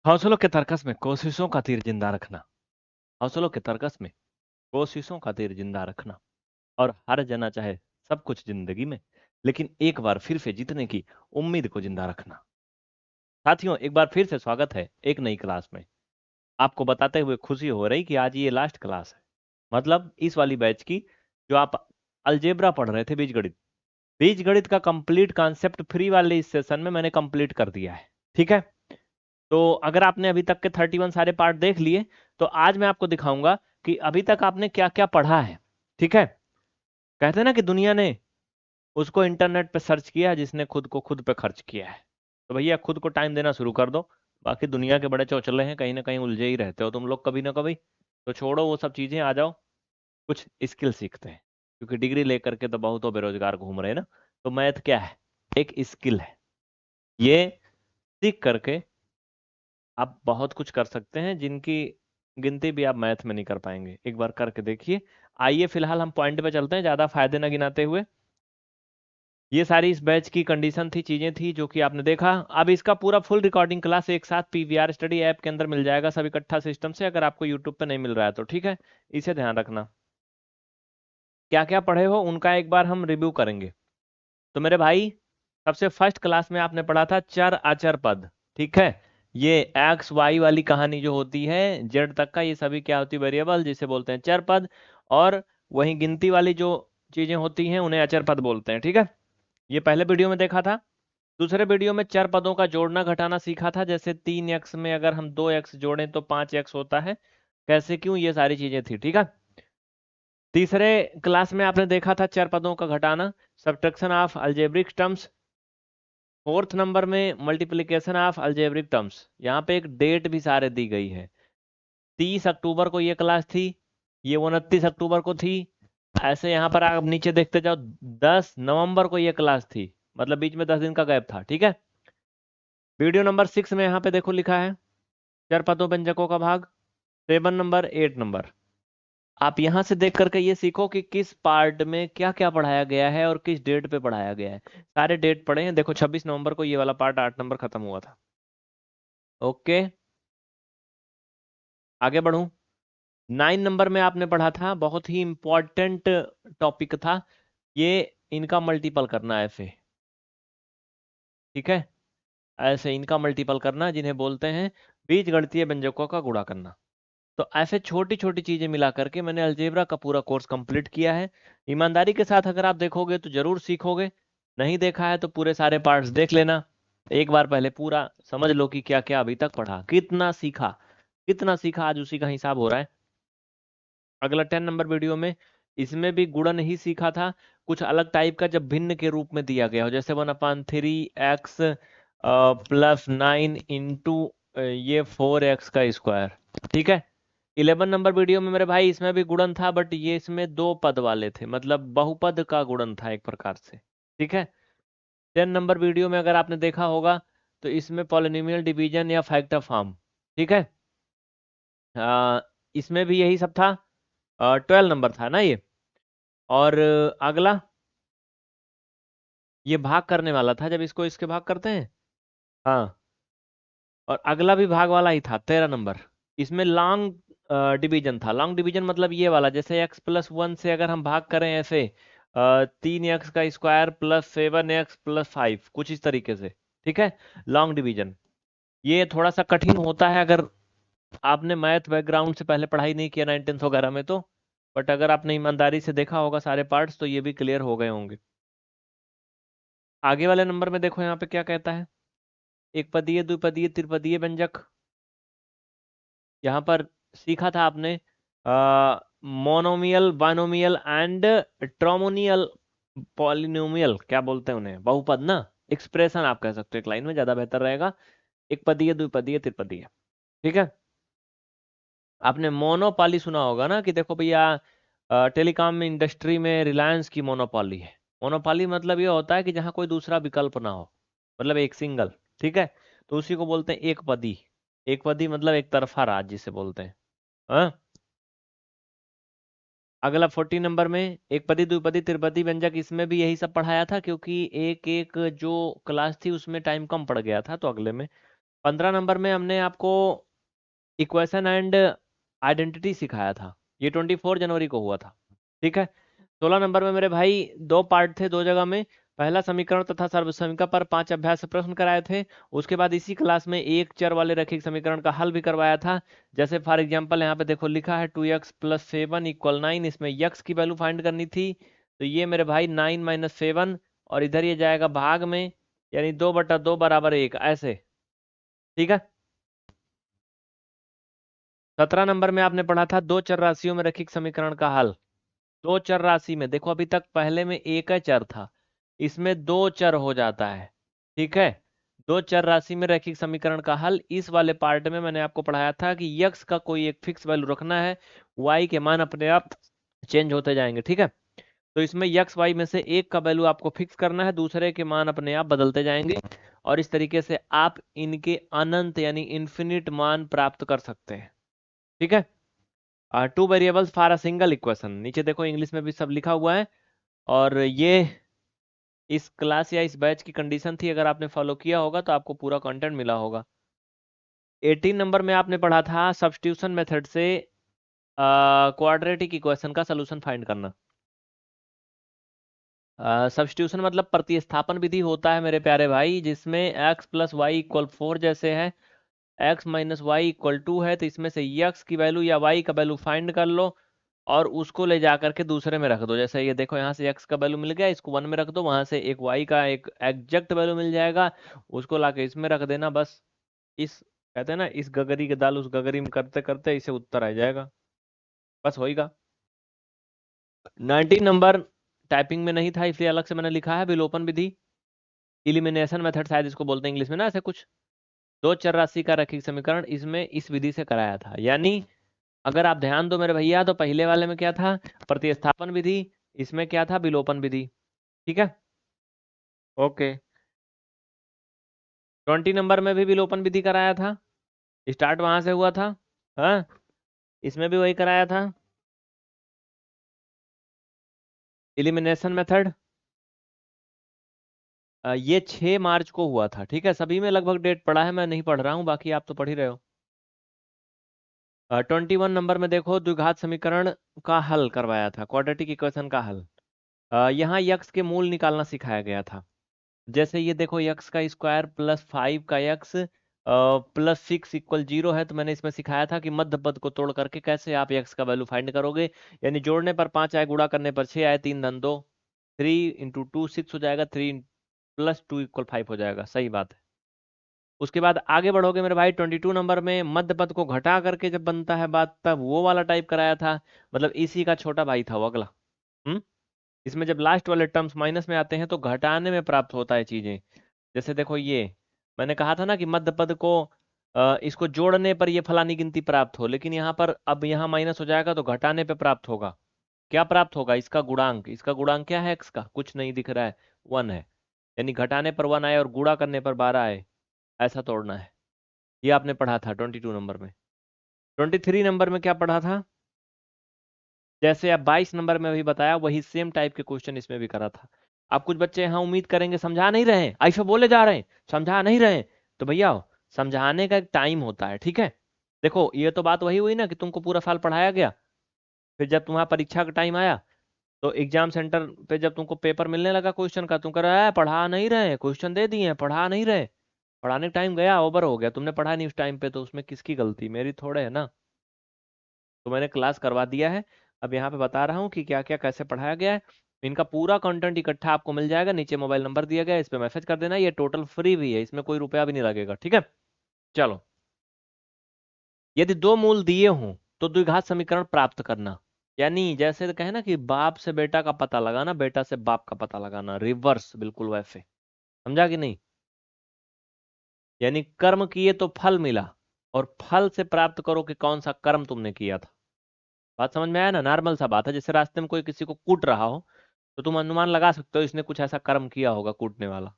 हौसलों के तर्कस में कोशिशों का तीर जिंदा रखना। हौसलों के तर्कस में कोशिशों का तीर जिंदा रखना। और हार जाना चाहे सब कुछ जिंदगी में, लेकिन एक बार फिर से जीतने की उम्मीद को जिंदा रखना। साथियों, एक बार फिर से स्वागत है एक नई क्लास में। आपको बताते हुए खुशी हो रही कि आज ये लास्ट क्लास है, मतलब इस वाली बैच की, जो आप अलजेब्रा पढ़ रहे थे, बीजगणित। बीजगणित का कंप्लीट कॉन्सेप्ट फ्री वाले इस सेशन में मैंने कंप्लीट कर दिया है। ठीक है, तो अगर आपने अभी तक के 31 सारे पार्ट देख लिए, तो आज मैं आपको दिखाऊंगा कि अभी तक आपने क्या क्या पढ़ा है। ठीक है, कहते हैं ना कि दुनिया ने उसको इंटरनेट पे सर्च किया जिसने खुद को खुद पे खर्च किया है। तो भैया खुद को टाइम देना शुरू कर दो। बाकी दुनिया के बड़े चौचले हैं, कहीं ना कहीं उलझे ही रहते हो तुम लोग कभी ना कभी। तो छोड़ो वो सब चीजें, आ जाओ कुछ स्किल सीखते हैं, क्योंकि डिग्री लेकर के तो बहुत बेरोजगार घूम रहे हैं ना। तो मैथ क्या है? एक स्किल है। ये सीख करके आप बहुत कुछ कर सकते हैं, जिनकी गिनती भी आप मैथ में नहीं कर पाएंगे। एक बार करके देखिए। आइए फिलहाल हम पॉइंट पे चलते हैं, ज्यादा फायदे न गिनाते हुए। ये सारी इस बैच की कंडीशन थी, चीजें थी जो कि आपने देखा। अब इसका पूरा फुल रिकॉर्डिंग क्लास एक साथ पीवीआर स्टडी ऐप के अंदर मिल जाएगा, सब इकट्ठा सिस्टम से। अगर आपको यूट्यूब पे नहीं मिल रहा है तो ठीक है, इसे ध्यान रखना। क्या क्या पढ़े हो उनका एक बार हम रिव्यू करेंगे। तो मेरे भाई, सबसे फर्स्ट क्लास में आपने पढ़ा था चर अचर पद। ठीक है, ये एक्स वाई वाली कहानी जो होती है, जेड तक का, ये सभी क्या होती है? वेरिएबल, जिसे बोलते हैं चर पद। और वहीं गिनती वाली जो चीजें होती हैं उन्हें अचर पद बोलते हैं। ठीक है, ये पहले वीडियो में देखा था। दूसरे वीडियो में चर पदों का जोड़ना घटाना सीखा था, जैसे 3x में अगर हम 2x जोड़ें तो 5x होता है, कैसे, क्यों, ये सारी चीजें थी। ठीक है, तीसरे क्लास में आपने देखा था चर पदों का घटाना, subtraction of algebraic terms. Fourth number में मल्टीप्लिकेशन ऑफ अलजेब्रिक टर्म्स। यहाँ पे एक डेट भी सारे दी गई है। 30 अक्टूबर को ये क्लास थी, ये 29 अक्टूबर को थी। ऐसे यहाँ पर आप नीचे देखते जाओ, 10 नवंबर को ये क्लास थी, मतलब बीच में 10 दिन का गैप था। ठीक है, वीडियो नंबर 6 में यहाँ पे देखो लिखा है चर पदों व्यंजकों का भाग। 7 नंबर, 8 नंबर। आप यहाँ से देख करके ये सीखो कि किस पार्ट में क्या क्या पढ़ाया गया है और किस डेट पे पढ़ाया गया है। सारे डेट पढ़े हैं, देखो 26 नवंबर को ये वाला पार्ट 8 नंबर खत्म हुआ था। ओके, आगे बढ़ूं। 9 नंबर में आपने पढ़ा था, बहुत ही इंपॉर्टेंट टॉपिक था ये, इनका मल्टीपल करना ऐसे। ठीक है, ऐसे इनका मल्टीपल करना, जिन्हें बोलते हैं बीजगणितीय व्यंजकों का गुणा करना। तो ऐसे छोटी छोटी चीजें मिला करके मैंने अलजेब्रा का पूरा कोर्स कंप्लीट किया है। ईमानदारी के साथ अगर आप देखोगे तो जरूर सीखोगे। नहीं देखा है तो पूरे सारे पार्ट्स देख लेना। एक बार पहले पूरा समझ लो कि क्या क्या अभी तक पढ़ा, कितना सीखा। कितना सीखा आज उसी का हिसाब हो रहा है। अगला 10 नंबर वीडियो में, इसमें भी गुणन ही सीखा था, कुछ अलग टाइप का, जब भिन्न के रूप में दिया गया हो, जैसे 1/3x +9 इंटू ये 4x का स्क्वायर। ठीक है, 11 नंबर वीडियो में मेरे भाई, इसमें भी गुणन था, बट ये इसमें दो पद वाले थे, मतलब बहुपद का गुणन था एक प्रकार से। ठीक है, 10 नंबर वीडियो में अगर आपने देखा होगा तो इसमें पॉलिनोमियल डिवीजन या फैक्टर फॉर्म। ठीक है, इसमें भी यही सब था। 12 नंबर था ना ये। और अगला, ये भाग करने वाला था, जब इसको इसके भाग करते हैं। हाँ, और अगला भी भाग वाला ही था, 13 नंबर। इसमें लॉन्ग डिवीजन था। लॉन्ग डिवीजन मतलब ये वाला, जैसे x+1 से अगर हम भाग करें ऐसे, 3x का स्क्वायर +7x+5, कुछ इस तरीके से। ठीक है, लॉन्ग डिवीजन। ये थोड़ा सा कठिन होता है अगर आपने मैथ बैकग्राउंड से पहले पढ़ाई नहीं किया 9th 10th वगैरह में तो। बट अगर आपने ईमानदारी से देखा होगा सारे पार्ट्स, तो ये भी क्लियर हो गए होंगे। आगे वाले नंबर में देखो यहाँ पे क्या कहता है, एक पदीय द्विपदीय त्रिपदीय व्यंजक। यहाँ पर सीखा था आपने मोनोमियल, बाइनोमियल एंड ट्रोमोनियल, पॉलिनोमियल, क्या बोलते हैं उन्हें, बहुपद ना। एक्सप्रेशन आप कह सकते हो, एक लाइन में ज्यादा बेहतर रहेगा। एक पदीय द्विपदीय त्रिपदीय। ठीक है, आपने मोनोपॉली सुना होगा ना, कि देखो भैया टेलीकॉम इंडस्ट्री में रिलायंस की मोनोपॉली है। मोनोपॉली मतलब ये होता है कि जहां कोई दूसरा विकल्प ना हो, मतलब एक सिंगल। ठीक है, तो उसी को बोलते हैं एक पदी। एक पदी मतलब एक तरफा राज जिसे बोलते हैं। हाँ? अगला 14 नंबर में, एक पदी द्विपदी त्रिपदी व्यंजक, इसमें भी यही सब पढ़ाया था, क्योंकि एक एक जो क्लास थी उसमें टाइम कम पड़ गया था, तो अगले में 15 नंबर में हमने आपको इक्वेशन एंड आइडेंटिटी सिखाया था, ये 24 जनवरी को हुआ था, ठीक है। 16 नंबर में मेरे भाई दो पार्ट थे, दो जगह में। पहला समीकरण तथा सर्वसमीकरण पर 5 अभ्यास प्रश्न कराए थे। उसके बाद इसी क्लास में एक चर वाले रैखिक समीकरण का हल भी करवाया था। जैसे फॉर एग्जांपल यहाँ पे देखो लिखा है 2x + 7 = 9, इसमें यक्स की वैल्यू फाइंड करनी थी। तो ये मेरे भाई 9 - 7, और इधर ये जाएगा भाग में, यानी 2/2 = 1, ऐसे, ठीक है। 17 नंबर में आपने पढ़ा था दो चर राशियों में रैखिक समीकरण का हल। दो चर राशि में देखो, अभी तक पहले में एक ही चर था, इसमें दो चर हो जाता है, ठीक है। दो चर राशि में रैखिक समीकरण का हल, इस वाले पार्ट में मैंने आपको पढ़ाया था कि यक्स का कोई एक फिक्स वैल्यू रखना है, वाई के मान अपने आप चेंज होते जाएंगे, ठीक है। तो इसमें यक्स वाई में से एक का वैल्यू आपको फिक्स करना है, दूसरे के मान अपने आप बदलते जाएंगे, और इस तरीके से आप इनके अनंत यानी इन्फिनिट मान प्राप्त कर सकते हैं, ठीक है। 2 variables for a single equation, नीचे देखो इंग्लिश में भी सब लिखा हुआ है। और ये इस क्लास या इस बैच की कंडीशन थी, अगर आपने फॉलो किया होगा तो आपको पूरा कंटेंट मिला होगा। 18 नंबर में आपने पढ़ा था सब्स्टिट्यूशन मेथड से क्वाड्रेटिक इक्वेशन का सलूशन फाइंड करना। सब्स्टिट्यूशन मतलब प्रतिस्थापन विधि होता है मेरे प्यारे भाई, जिसमें x + y = 4 जैसे है, x - y = 2 है, तो इसमें से x की वैल्यू या y का वैल्यू फाइंड कर लो और उसको ले जा करके दूसरे में रख दो। जैसे ये देखो, यहाँ से x का वैल्यू मिल गया, इसको 1 में रख दो, वहां से एक y का एक एग्जैक्ट वैल्यू मिल जाएगा, उसको लाके इसमें रख देना, बस। इस कहते हैं ना, इस गगरी के दाल उस गगरी में करते करते इसे उत्तर आ जाएगा, बस होएगा। 19 नंबर टाइपिंग में नहीं था, इसलिए अलग से मैंने लिखा है, विलोपन विधि, इलिमिनेशन मेथड शायद इसको बोलते हैं इंग्लिश में ना, ऐसे कुछ। दो चर राशि का रैखिक समीकरण इसमें इस विधि से कराया था, यानी अगर आप ध्यान दो मेरे भैया, तो पहले वाले में क्या था, प्रतिस्थापन विधि, इसमें क्या था, विलोपन विधि, ठीक है। ओके। 20 नंबर में भी विलोपन विधि कराया था, स्टार्ट वहां से हुआ था। हाँ, इसमें भी वही कराया था, इलिमिनेशन मेथड। ये 6 मार्च को हुआ था, ठीक है। सभी में लगभग डेट पढ़ा है, मैं नहीं पढ़ रहा हूँ, बाकी आप तो पढ़ ही रहे हो। 21 नंबर में देखो द्विघात समीकरण का हल करवाया था, क्वाड्रेटिक इक्वेशन का हल। यहाँ यक्स के मूल निकालना सिखाया गया था। जैसे ये देखो, यक्स का स्क्वायर +5 का यक्स +6 = 0 है, तो मैंने इसमें सिखाया था कि मध्य पद को तोड़ करके कैसे आप यक्स का वैल्यू फाइंड करोगे। यानी जोड़ने पर 5 आए, गुणा करने पर 6 आए, 3 धन 2, 3 × 2 6 हो जाएगा, 3 + 2 = 5 हो जाएगा, सही बात है। उसके बाद आगे बढ़ोगे मेरे भाई, 22 नंबर में मध्य पद को घटा करके जब बनता है बात, तब वो वाला टाइप कराया था, मतलब इसी का छोटा भाई था वो अगला। हम्म इसमें जब लास्ट वाले टर्म्स माइनस में आते हैं तो घटाने में प्राप्त होता है चीजें। जैसे देखो, ये मैंने कहा था ना कि मध्य पद को इसको जोड़ने पर ये फलानी गिनती प्राप्त हो, लेकिन यहाँ पर अब यहाँ माइनस हो जाएगा तो घटाने पे प्राप्त होगा। क्या प्राप्त होगा, इसका गुणांक। इसका गुणांक क्या है, एक्स का कुछ नहीं दिख रहा है, 1 है। यानी घटाने पर 1 आए और गुणा करने पर 12 आए, ऐसा तोड़ना है। ये आपने पढ़ा था 22 नंबर में। 23 नंबर में क्या पढ़ा था, जैसे अब 22 नंबर में अभी बताया, वही सेम टाइप के क्वेश्चन इसमें भी करा था। अब कुछ बच्चे यहाँ उम्मीद करेंगे समझा नहीं रहे हैं, ऐसा बोले जा रहे हैं, समझा नहीं रहे हैं। तो भैया, समझाने का एक टाइम होता है, ठीक है। देखो, ये तो बात वही हुई ना कि तुमको पूरा साल पढ़ाया गया, फिर जब तुम्हारा परीक्षा का टाइम आया, तो एग्जाम सेंटर पे जब तुमको पेपर मिलने लगा क्वेश्चन का, तुम कह रहे हैं पढ़ा नहीं रहे, क्वेश्चन दे दिए हैं पढ़ा नहीं रहे। पढ़ाने का टाइम गया, ओवर हो गया, तुमने पढ़ा नहीं उस टाइम पे, तो उसमें किसकी गलती, मेरी थोड़े है ना। तो मैंने क्लास करवा दिया है, अब यहाँ पे बता रहा हूँ कि क्या क्या कैसे पढ़ाया गया है। इनका पूरा कंटेंट इकट्ठा आपको मिल जाएगा, नीचे मोबाइल नंबर दिया गया है, इस पे मैसेज कर देना, ये टोटल फ्री भी है, इसमें कोई रुपया भी नहीं लगेगा, ठीक है। चलो, यदि दो मूल दिए हों तो द्विघात समीकरण प्राप्त करना। यानी जैसे कहे ना कि बाप से बेटा का पता लगाना, बेटा से बाप का पता लगाना, रिवर्स बिल्कुल वैसे, समझा कि नहीं। यानी कर्म किए तो फल मिला, और फल से प्राप्त करो कि कौन सा कर्म तुमने किया था। बात समझ में आया ना, नॉर्मल सा बात है। जैसे रास्ते में कोई किसी को कूट रहा हो, तो तुम अनुमान लगा सकते हो इसने कुछ ऐसा कर्म किया होगा कूटने वाला।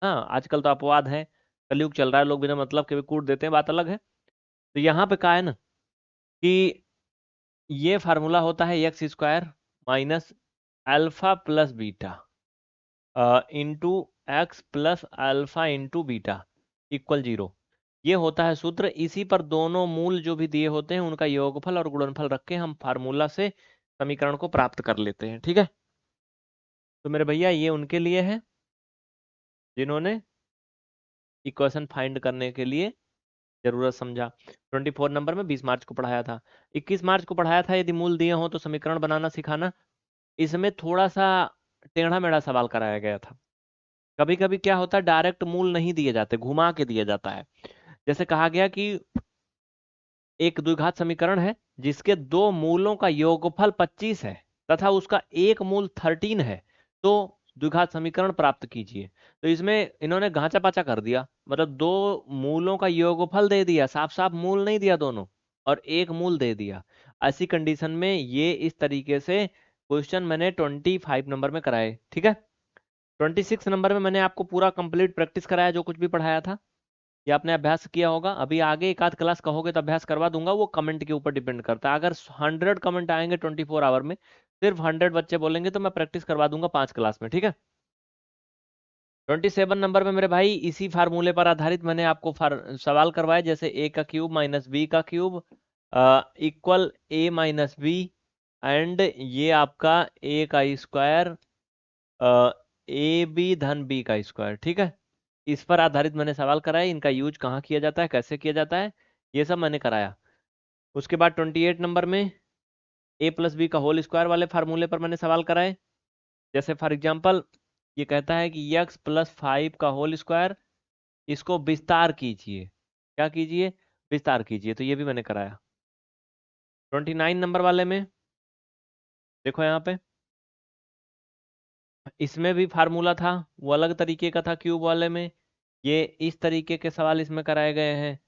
हाँ, आजकल तो अपवाद है, कलयुग चल रहा है, लोग बिना मतलब के भी कूट देते हैं, बात अलग है। तो यहाँ पे कहा है ना कि ये फार्मूला होता है x² minus alpha plus beta into x plus alpha into beta equal 0। ये होता है सूत्र। इसी पर दोनों मूल जो भी दिए होते हैं उनका योगफल और गुणनफल रख के हम फार्मूला से समीकरण को प्राप्त कर लेते हैं। ठीक है, तो मेरे भैया ये उनके लिए है जिन्होंने इक्वेशन फाइंड करने के लिए जरूरत समझा। 24 नंबर में 20 मार्च को पढ़ाया था, 21 मार्च को पढ़ाया था, यदि मूल दिए हो तो समीकरण बनाना सिखाना। इसमें थोड़ा सा टेढ़ा मेढ़ा सवाल कराया गया था। कभी कभी क्या होता है, डायरेक्ट मूल नहीं दिए जाते, घुमा के दिया जाता है। जैसे कहा गया कि एक द्विघात समीकरण है जिसके दो मूलों का योगफल 25 है तथा उसका एक मूल 13 है, तो द्विघात समीकरण प्राप्त कीजिए। तो इसमें इन्होंने घाचा पाचा कर दिया, मतलब दो मूलों का योगफल दे दिया, साफ साफ मूल नहीं दिया दोनों, और एक मूल दे दिया। ऐसी कंडीशन में ये इस तरीके से क्वेश्चन मैंने 25 नंबर में कराए। ठीक है, 26 नंबर में मैंने आपको पूरा कंप्लीट प्रैक्टिस कराया, जो कुछ भी पढ़ाया था ये आपने अभ्यास किया होगा। अभी आगे एक आध क्लास कहोगे तो अभ्यास करवा दूंगा, वो कमेंट के ऊपर डिपेंड करता है। अगर 100 कमेंट आएंगे 24 आवर में, सिर्फ 100 बच्चे बोलेंगे तो मैं प्रैक्टिस करवा दूंगा 5 क्लास में। ठीक है, 27 नंबर में मेरे भाई इसी फार्मूले पर आधारित मैंने आपको सवाल करवाए, जैसे ए का क्यूब माइनस बी का cube equal a minus b, and ये आपका ए का स्क्वायर ए बी धन बी का स्क्वायर। ठीक है, इस पर आधारित मैंने सवाल कराया, इनका यूज कहाँ किया जाता है, कैसे किया जाता है, ये सब मैंने कराया। उसके बाद 28 नंबर में ए प्लस बी का होल स्क्वायर वाले फार्मूले पर मैंने सवाल कराए। जैसे फॉर एग्जांपल ये कहता है कि x प्लस 5 का होल स्क्वायर, इसको विस्तार कीजिए। क्या कीजिए? विस्तार कीजिए। तो ये भी मैंने कराया। 29 नंबर वाले में देखो यहाँ पे, इसमें भी फार्मूला था, वो अलग तरीके का था क्यूब वाले में। ये इस तरीके के सवाल इसमें कराए गए हैं,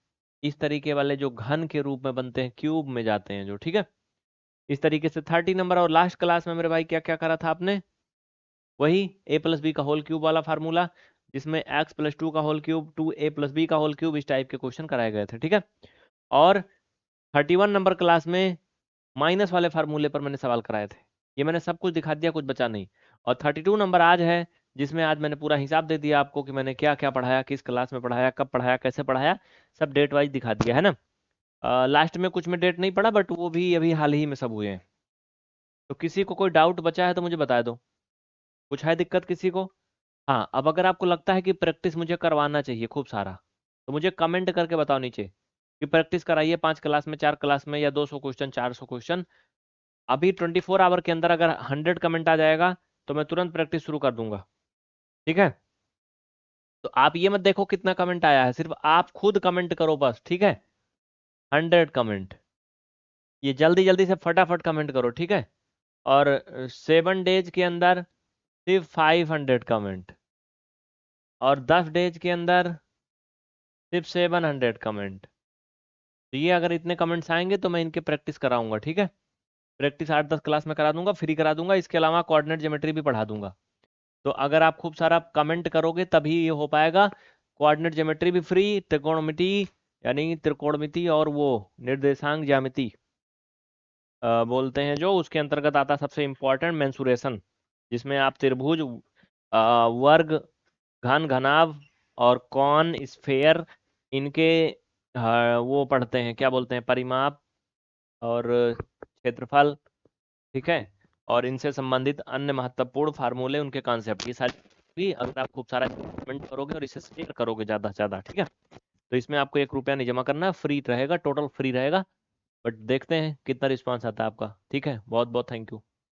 इस तरीके वाले जो घन के रूप में बनते हैं, क्यूब में जाते हैं जो। ठीक है, इस तरीके से 30 नंबर और लास्ट क्लास में मेरे भाई क्या क्या करा था आपने, वही ए प्लस बी का होल क्यूब वाला फार्मूला, जिसमें एक्स प्लस 2 का whole cube, 2a plus b का होल क्यूब, इस टाइप के क्वेश्चन कराए गए थे। ठीक है, और 31 नंबर क्लास में माइनस वाले फार्मूले पर मैंने सवाल कराए थे। ये मैंने सब कुछ दिखा दिया, कुछ बचा नहीं। और 32 नंबर आज है, जिसमें आज मैंने पूरा हिसाब दे दिया आपको कि मैंने क्या क्या पढ़ाया, किस क्लास में पढ़ाया, कब पढ़ाया, कैसे पढ़ाया, सब डेट वाइज दिखा दिया है ना। लास्ट में कुछ में डेट नहीं पड़ा, बट वो भी अभी हाल ही में सब हुए हैं। तो किसी को कोई डाउट बचा है तो मुझे बता दो, कुछ है दिक्कत किसी को? हाँ, अब अगर आपको लगता है कि प्रैक्टिस मुझे करवाना चाहिए खूब सारा, तो मुझे कमेंट करके बताओ नीचे कि प्रैक्टिस कराइए 5 क्लास में, 4 क्लास में, या 200 क्वेश्चन, 400 क्वेश्चन। अभी 24 आवर के अंदर अगर 100 कमेंट आ जाएगा तो मैं तुरंत प्रैक्टिस शुरू कर दूंगा। ठीक है, तो आप ये मत देखो कितना कमेंट आया है, सिर्फ आप खुद कमेंट करो बस। ठीक है, 100 कमेंट, ये जल्दी जल्दी से फटाफट कमेंट करो। ठीक है, और 7 डेज के अंदर सिर्फ 500 कमेंट, और 10 डेज के अंदर सिर्फ 700 कमेंट। तो ये अगर इतने कमेंट्स आएंगे तो मैं इनके प्रैक्टिस कराऊंगा। ठीक है, प्रैक्टिस 8-10 क्लास में करा दूंगा, फ्री करा दूंगा। इसके अलावा कोऑर्डिनेट ज्योमेट्री भी पढ़ा दूंगा। तो अगर आप खूब सारा कमेंट करोगे तभी ये हो पाएगा। कोऑर्डिनेट ज्योमेट्री भी फ्री, त्रिकोणमिति यानी त्रिकोणमिति और वो निर्देशांक ज्यामिति बोलते हैं जो, उसके अंतर्गत आता है सबसे इम्पोर्टेंट मेंसुरेशन, जिसमें आप त्रिभुज, वर्ग, घन, घनाभ और कौन, स्फेयर, इनके वो पढ़ते हैं, क्या बोलते हैं, परिमाप और क्षेत्रफल। ठीक है, और इनसे संबंधित अन्य महत्वपूर्ण फार्मूले, उनके कॉन्सेप्ट, ये सारी भी अगर आप खूब सारा कमेंट करोगे और इसे शेयर करोगे ज़्यादा से ज़्यादा। ठीक है, तो इसमें आपको 1 रुपया नहीं जमा करना, फ्री रहेगा, टोटल फ्री रहेगा। बट देखते हैं कितना रिस्पांस आता है आपका। ठीक है, बहुत बहुत थैंक यू।